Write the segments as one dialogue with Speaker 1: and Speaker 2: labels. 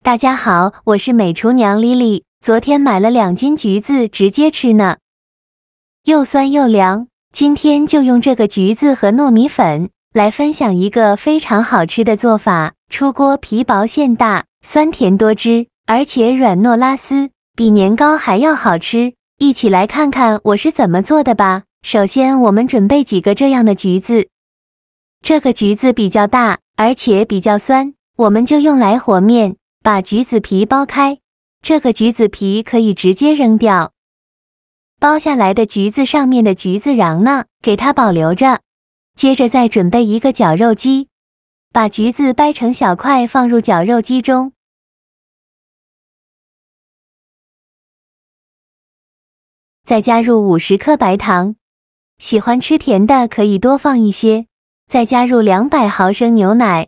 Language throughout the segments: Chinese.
Speaker 1: 大家好，我是美厨娘丽丽。昨天买了2斤橘子，直接吃呢，又酸又凉。今天就用这个橘子和糯米粉来分享一个非常好吃的做法。出锅皮薄馅大，酸甜多汁，而且软糯拉丝，比年糕还要好吃。一起来看看我是怎么做的吧。首先我们准备几个这样的橘子，这个橘子比较大，而且比较酸，我们就用来和面。把橘子皮剥开，这个橘子皮可以直接扔掉。剥下来的橘子上面的橘子瓤呢，给它保留着。接着再准备一个绞肉机，把橘子掰成小块放入绞肉机中。再加入50克白糖，喜欢吃甜的可以多放一些。再加入200毫升牛奶。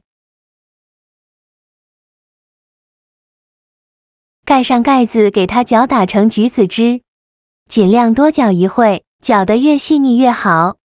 Speaker 1: 盖上盖子，给它搅打成橘子汁，尽量多搅一会，搅得越细腻越好。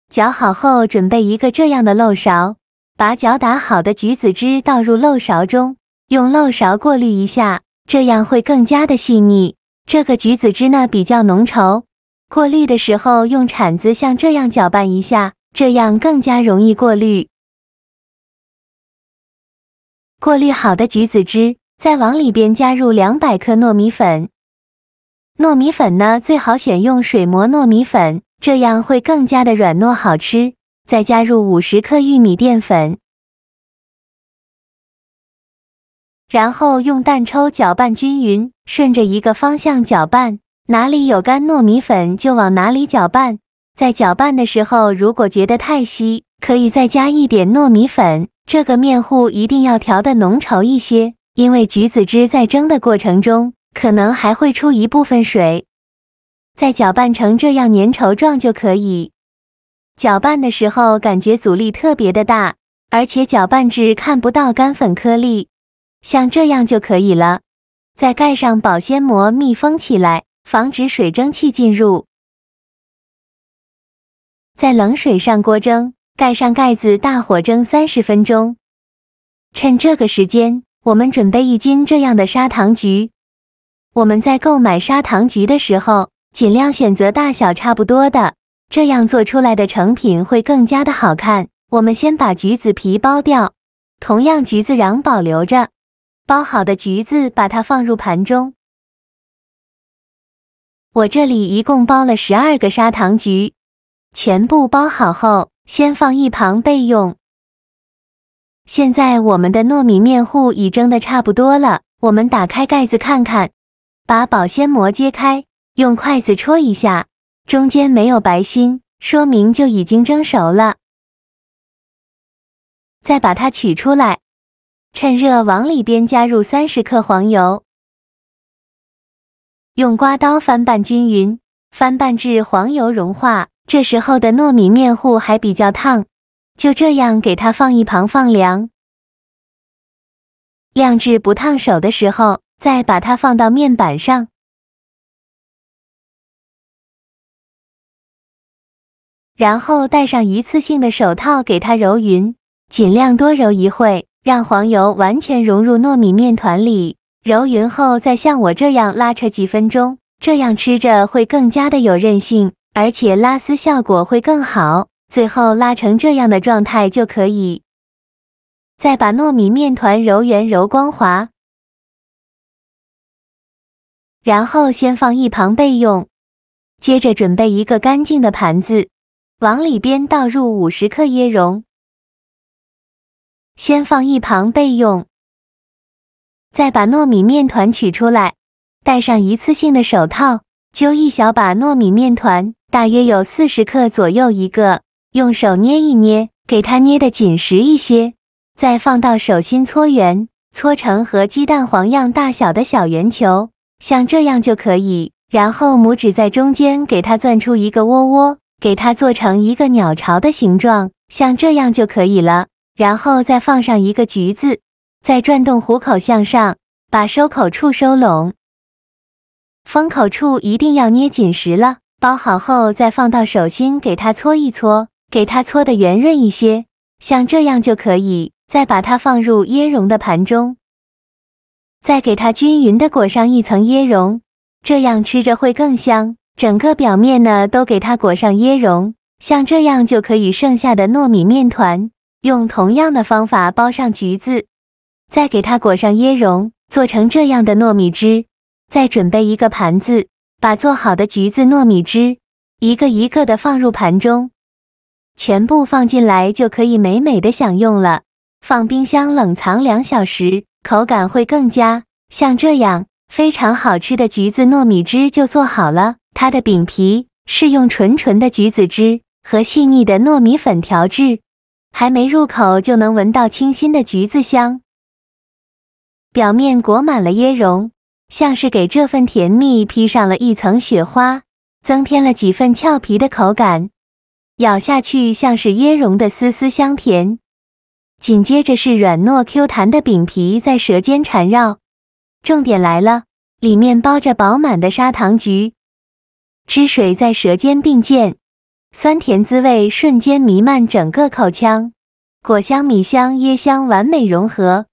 Speaker 1: 搅好后，准备一个这样的漏勺，把搅打好的橘子汁倒入漏勺中，用漏勺过滤一下，这样会更加的细腻。这个橘子汁呢比较浓稠，过滤的时候用铲子像这样搅拌一下，这样更加容易过滤。过滤好的橘子汁，再往里边加入200克糯米粉。糯米粉呢，最好选用水磨糯米粉，这样会更加的软糯好吃。再加入50克玉米淀粉，然后用蛋抽搅拌均匀，顺着一个方向搅拌，哪里有干糯米粉就往哪里搅拌。在搅拌的时候，如果觉得太稀，可以再加一点糯米粉。这个面糊一定要调得浓稠一些，因为橘子汁在蒸的过程中，可能还会出一部分水。再搅拌成这样粘稠状就可以。搅拌的时候感觉阻力特别的大，而且搅拌至看不到干粉颗粒，像这样就可以了。再盖上保鲜膜密封起来，防止水蒸气进入。在冷水上锅蒸。盖上盖子，大火蒸30分钟。趁这个时间，我们准备1斤这样的砂糖橘。我们在购买砂糖橘的时候，尽量选择大小差不多的，这样做出来的成品会更加的好看。我们先把橘子皮剥掉，同样橘子瓤保留着。剥好的橘子把它放入盘中。我这里一共剥了12个砂糖橘，全部剥好后，先放一旁备用。现在我们的糯米面糊已蒸得差不多了，我们打开盖子看看，把保鲜膜揭开，用筷子戳一下，中间没有白心，说明就已经蒸熟了。再把它取出来，趁热往里边加入30克黄油，用刮刀翻拌均匀，翻拌至黄油融化。这时候的糯米面糊还比较烫，就这样给它放一旁放凉。晾至不烫手的时候，再把它放到面板上。然后戴上一次性的手套给它揉匀，尽量多揉一会，让黄油完全融入糯米面团里。揉匀后再像我这样拉扯几分钟，这样吃着会更加的有韧性。而且拉丝效果会更好，最后拉成这样的状态就可以。再把糯米面团揉圆揉光滑，然后先放一旁备用。接着准备一个干净的盘子，往里边倒入50克椰蓉，先放一旁备用。再把糯米面团取出来，戴上一次性的手套，揪一小把糯米面团。大约有40克左右一个，用手捏一捏，给它捏得紧实一些，再放到手心搓圆，搓成和鸡蛋黄样大小的小圆球，像这样就可以。然后拇指在中间给它攥出一个窝窝，给它做成一个鸟巢的形状，像这样就可以了。然后再放上一个橘子，再转动虎口向上，把收口处收拢，封口处一定要捏紧实了。包好后再放到手心给它搓一搓，给它搓得圆润一些。像这样就可以。再把它放入椰蓉的盘中，再给它均匀的裹上一层椰蓉，这样吃着会更香。整个表面呢都给它裹上椰蓉，像这样就可以。剩下的糯米面团，用同样的方法包上橘子，再给它裹上椰蓉，做成这样的糯米汁。再准备一个盘子，把做好的橘子糯米汁一个一个的放入盘中，全部放进来就可以美美的享用了。放冰箱冷藏2小时，口感会更佳。像这样非常好吃的橘子糯米汁就做好了。它的饼皮是用纯的橘子汁和细腻的糯米粉调制，还没入口就能闻到清新的橘子香。表面裹满了椰蓉，像是给这份甜蜜披上了一层雪花，增添了几分俏皮的口感。咬下去像是椰蓉的丝丝香甜。紧接着是软糯 Q 弹的饼皮在舌尖缠绕，重点来了，里面包着饱满的砂糖橘，汁水在舌尖并溅，酸甜滋味瞬间弥漫整个口腔，果香、米香、椰香完美融合，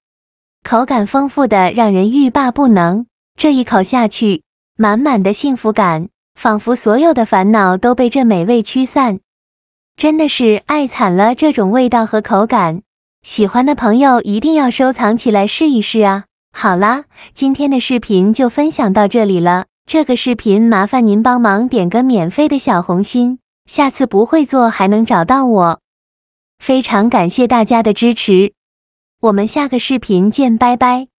Speaker 1: 口感丰富的让人欲罢不能。这一口下去，满满的幸福感，仿佛所有的烦恼都被这美味驱散，真的是爱惨了这种味道和口感。喜欢的朋友一定要收藏起来试一试啊！好啦，今天的视频就分享到这里了。这个视频麻烦您帮忙点个免费的小红心，下次不会做还能找到我。非常感谢大家的支持，我们下个视频见，拜拜。